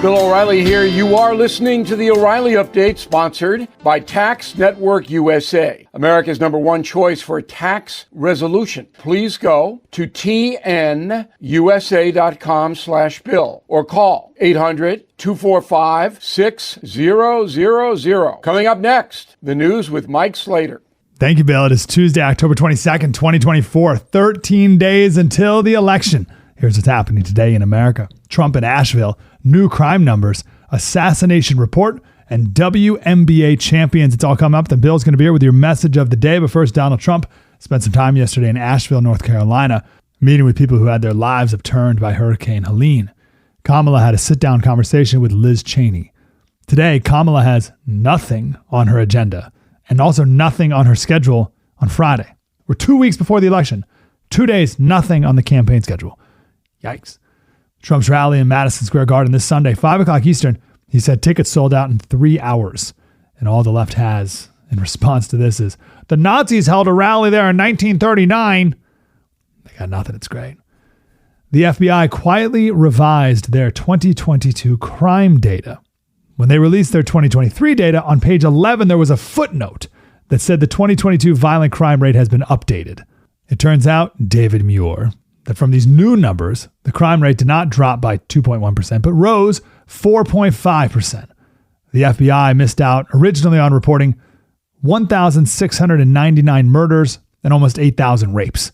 Bill O'Reilly here. You are listening to the O'Reilly Update, sponsored by Tax Network USA, America's #1 choice for tax resolution. Please go to tnusa.com/bill or call 800-245-6000. Coming up next, the news with Mike Slater. Thank you, Bill. It is Tuesday, October 22nd, 2024, 13 days until the election. Here's what's happening today in America. Trump in Asheville, new crime numbers, assassination report, and WNBA champions. It's all coming up. Then Bill's going to be here with your message of the day. But first, Donald Trump spent some time yesterday in Asheville, North Carolina, meeting with people who had their lives upturned by Hurricane Helene. Kamala had a sit-down conversation with Liz Cheney. Today, Kamala has nothing on her agenda and also nothing on her schedule on Friday. We're 2 weeks before the election. 2 days, nothing on the campaign schedule. Yikes. Trump's rally in Madison Square Garden this Sunday, 5 o'clock Eastern. He said tickets sold out in 3 hours. And all the left has in response to this is, the Nazis held a rally there in 1939. They got nothing. It's great. The FBI quietly revised their 2022 crime data. When they released their 2023 data, on page 11, there was a footnote that said the 2022 violent crime rate has been updated. It turns out, David Muir, that from these new numbers, the crime rate did not drop by 2.1%, but rose 4.5%. The FBI missed out originally on reporting 1,699 murders and almost 8,000 rapes.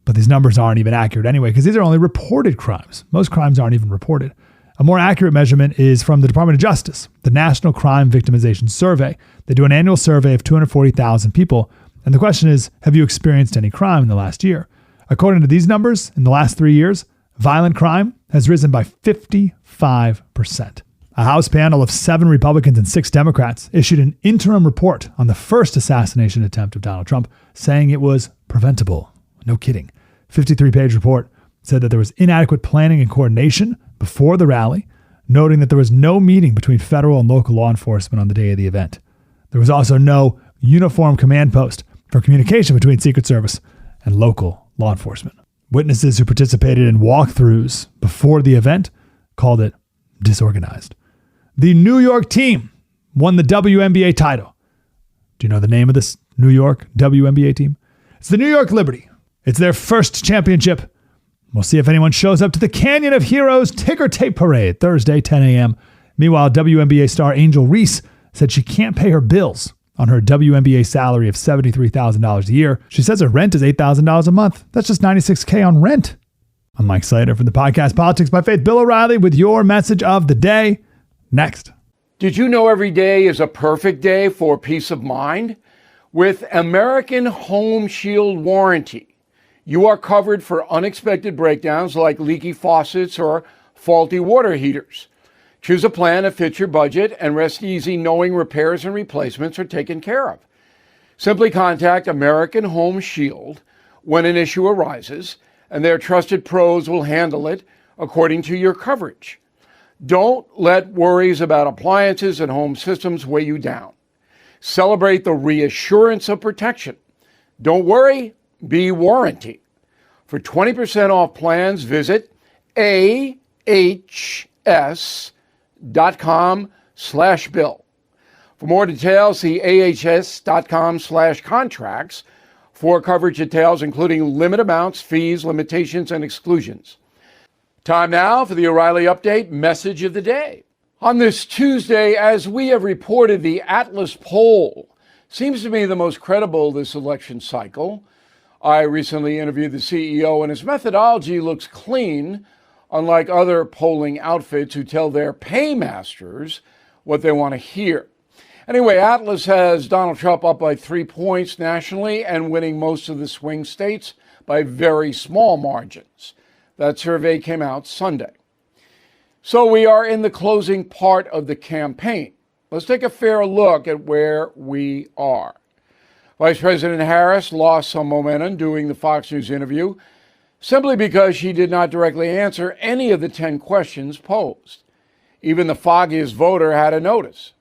But these numbers aren't even accurate anyway, because these are only reported crimes. Most crimes aren't even reported. A more accurate measurement is from the Department of Justice, the National Crime Victimization Survey. They do an annual survey of 240,000 people. And the question is, have you experienced any crime in the last year? According to these numbers, in the last 3 years, violent crime has risen by 55%. A House panel of 7 Republicans and 6 Democrats issued an interim report on the first assassination attempt of Donald Trump, saying it was preventable. No kidding. 53-page report said that there was inadequate planning and coordination before the rally, noting that there was no meeting between federal and local law enforcement on the day of the event. There was also no uniform command post for communication between Secret Service and local law enforcement. Witnesses who participated in walkthroughs before the event called it disorganized. The New York team won the WNBA title. Do you know the name of this New York WNBA team? It's the New York Liberty. It's their first championship. We'll see if anyone shows up to the Canyon of Heroes ticker tape parade Thursday, 10 a.m. Meanwhile, WNBA star Angel Reese said she can't pay her bills on her WNBA salary of $73,000 a year. She says her rent is $8,000 a month. That's just $96K on rent. I'm Mike Slater from the podcast Politics by Faith. Bill O'Reilly with your message of the day. Next. Did you know every day is a perfect day for peace of mind? With American Home Shield Warranty, you are covered for unexpected breakdowns like leaky faucets or faulty water heaters. Choose a plan that fits your budget and rest easy knowing repairs and replacements are taken care of. Simply contact American Home Shield when an issue arises, and their trusted pros will handle it according to your coverage. Don't let worries about appliances and home systems weigh you down. Celebrate the reassurance of protection. Don't worry, be warranty. For 20% off plans, visit ahs.com/bill. For more details, see ahs.com/contracts for coverage details, including limit amounts, fees, limitations, and exclusions. Time now for the O'Reilly Update message of the day. On this Tuesday, as we have reported, the Atlas poll seems to be the most credible this election cycle. I recently interviewed the CEO, and his methodology looks clean, unlike other polling outfits who tell their paymasters what they want to hear. Anyway, Atlas has Donald Trump up by 3 points nationally and winning most of the swing states by very small margins. That survey came out Sunday. So we are in the closing part of the campaign. Let's take a fair look at where we are. Vice President Harris lost some momentum during the Fox News interview simply because she did not directly answer any of the 10 questions posed. Even the foggiest voter had a notice.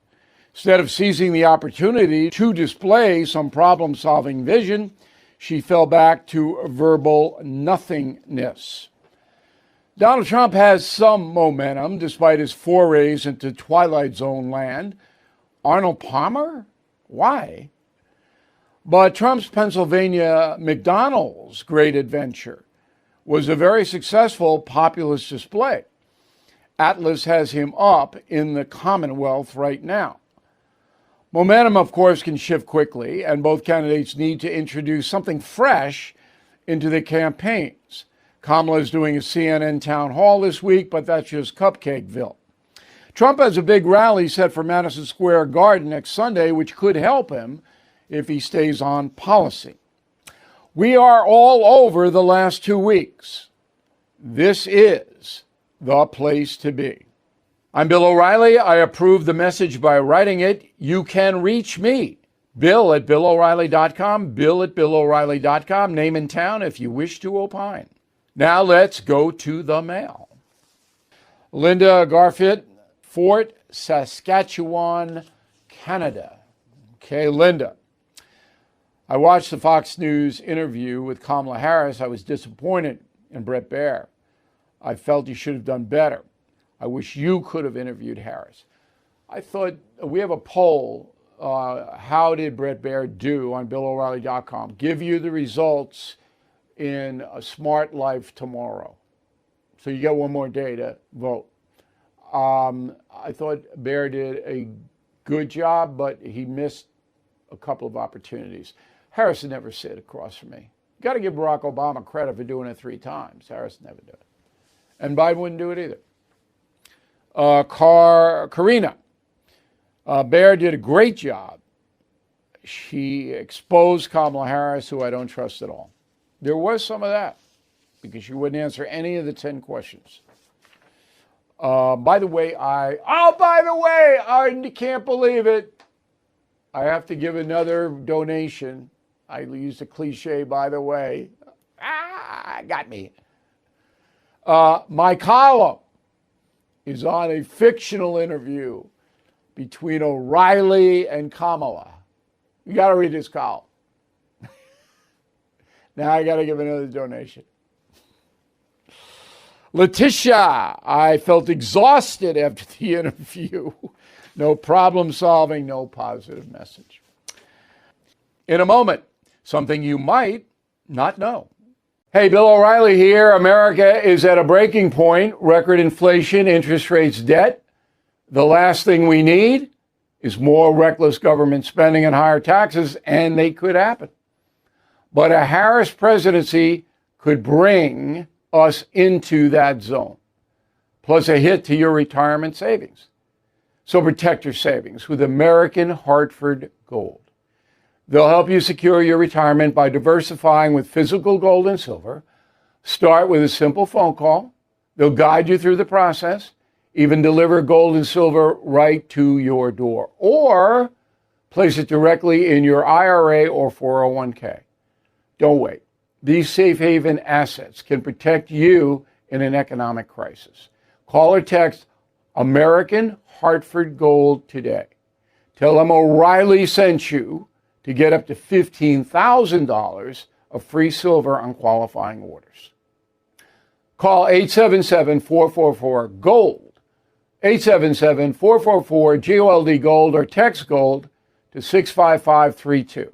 Instead of seizing the opportunity to display some problem-solving vision, she fell back to verbal nothingness. Donald Trump has some momentum despite his forays into Twilight Zone land. Arnold Palmer? Why? But Trump's Pennsylvania McDonald's great adventure was a very successful populist display. Atlas has him up in the Commonwealth right now. Momentum, of course, can shift quickly, and both candidates need to introduce something fresh into their campaigns. Kamala is doing a CNN town hall this week, but that's just Cupcakeville. Trump has a big rally set for Madison Square Garden next Sunday, which could help him if he stays on policy. We are all over the last 2 weeks. This is the place to be. I'm Bill O'Reilly. I approve the message by writing it. You can reach me, Bill at BillO'Reilly.com, Bill at BillO'Reilly.com, name and town if you wish to opine. Now let's go to the mail. Linda Garfitt, Fort Saskatchewan, Canada. Okay, Linda. I watched the Fox News interview with Kamala Harris. I was disappointed in Bret Baier. I felt he should have done better. I wish you could have interviewed Harris. I thought we have a poll. How did Bret Baier do on BillO'Reilly.com? Give you the results in a smart life tomorrow. So you get one more day to vote. I thought Baier did a good job, but he missed a couple of opportunities. Harris would never sit across from me. You got to give Barack Obama credit for doing it 3 times. Harris never did it. And Biden wouldn't do it either. Karina. Baier did a great job. She exposed Kamala Harris, who I don't trust at all. There was some of that because she wouldn't answer any of the 10 questions. By the way, I can't believe it. I have to give another donation. I used a cliche, by the way. Got me. My column is on a fictional interview between O'Reilly and Kamala. You got to read this column. Now I got to give another donation. Letitia, I felt exhausted after the interview. No problem solving, no positive message. In a moment, something you might not know. Hey, Bill O'Reilly here. America is at a breaking point. Record inflation, interest rates, debt. The last thing we need is more reckless government spending and higher taxes, and they could happen. But a Harris presidency could bring us into that zone, plus a hit to your retirement savings. So protect your savings with American Hartford Gold. They'll help you secure your retirement by diversifying with physical gold and silver. Start with a simple phone call. They'll guide you through the process, even deliver gold and silver right to your door, or place it directly in your IRA or 401k. Don't wait. These safe haven assets can protect you in an economic crisis. Call or text American Hartford Gold today. Tell them O'Reilly sent you to get up to $15,000 of free silver on qualifying orders. Call 877-444-GOLD, 877-444-GOLD, or text GOLD to 65532.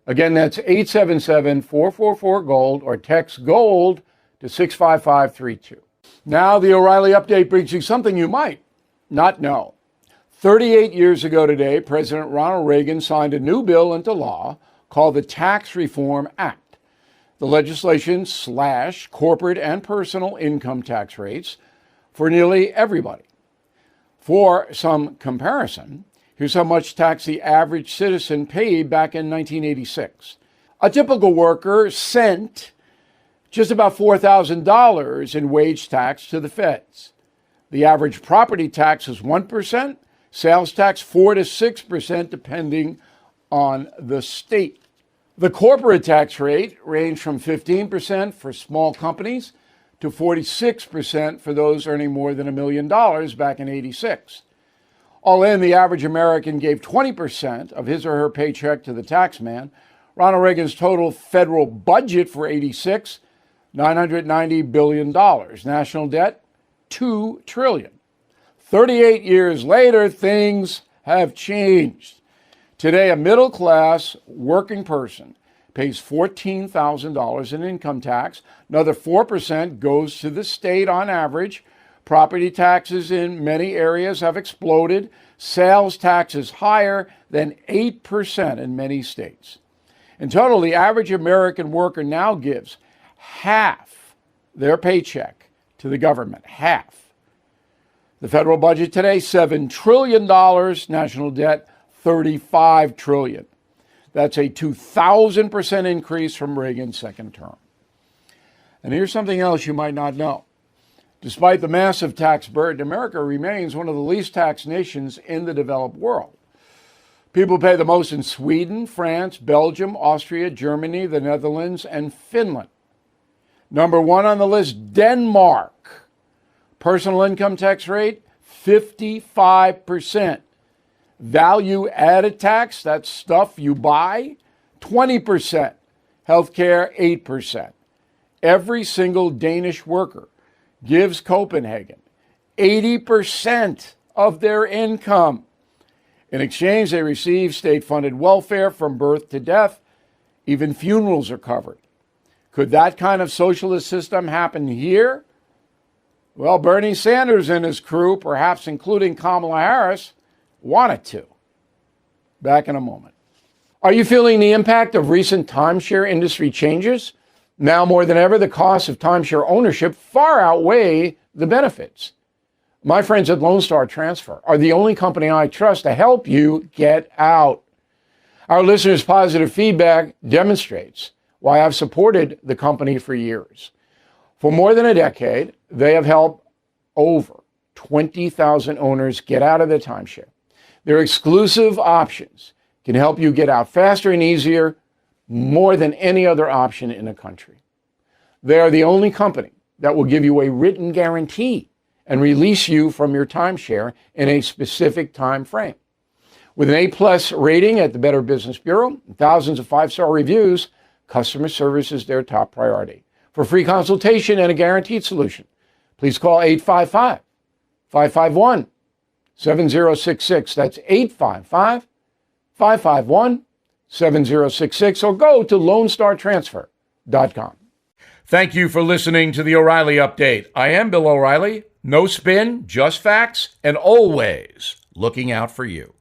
Again, that's 877-444-GOLD, or text GOLD to 65532. Now the O'Reilly update brings you something you might not know. 38 years ago today, President Ronald Reagan signed a new bill into law called the Tax Reform Act. The legislation slashed corporate and personal income tax rates for nearly everybody. For some comparison, here's how much tax the average citizen paid back in 1986. A typical worker sent just about $4,000 in wage tax to the feds. The average property tax is 1%. Sales tax 4 to 6%, depending on the state. The corporate tax rate ranged from 15% for small companies to 46% for those earning more than $1 million back in '86. All in, the average American gave 20% of his or her paycheck to the tax man. Ronald Reagan's total federal budget for '86 $990 billion. National debt, $2 trillion. 38 years later, things have changed. Today, a middle-class working person pays $14,000 in income tax. Another 4% goes to the state on average. Property taxes in many areas have exploded. Sales taxes higher than 8% in many states. In total, the average American worker now gives half their paycheck to the government. Half. The federal budget today, $7 trillion. National debt, $35 trillion. That's a 2,000% increase from Reagan's second term. And here's something else you might not know. Despite the massive tax burden, America remains one of the least taxed nations in the developed world. People pay the most in Sweden, France, Belgium, Austria, Germany, the Netherlands, and Finland. Number one on the list, Denmark. Personal income tax rate, 55%. Value added tax, that's stuff you buy, 20%. Healthcare, 8%. Every single Danish worker gives Copenhagen 80% of their income. In exchange, they receive state-funded welfare from birth to death. Even funerals are covered. Could that kind of socialist system happen here? Well, Bernie Sanders and his crew, perhaps including Kamala Harris, want it to. Back in a moment. Are you feeling the impact of recent timeshare industry changes? Now more than ever, the costs of timeshare ownership far outweigh the benefits. My friends at Lone Star Transfer are the only company I trust to help you get out. Our listeners' positive feedback demonstrates why I've supported the company for years. For more than a decade, they have helped over 20,000 owners get out of their timeshare. Their exclusive options can help you get out faster and easier, more than any other option in the country. They are the only company that will give you a written guarantee and release you from your timeshare in a specific time frame. With an A+ rating at the Better Business Bureau and thousands of 5-star reviews, customer service is their top priority. For free consultation and a guaranteed solution, please call 855-551-7066. That's 855-551-7066, or go to LoneStarTransfer.com. Thank you for listening to the O'Reilly Update. I am Bill O'Reilly. No spin, just facts, and always looking out for you.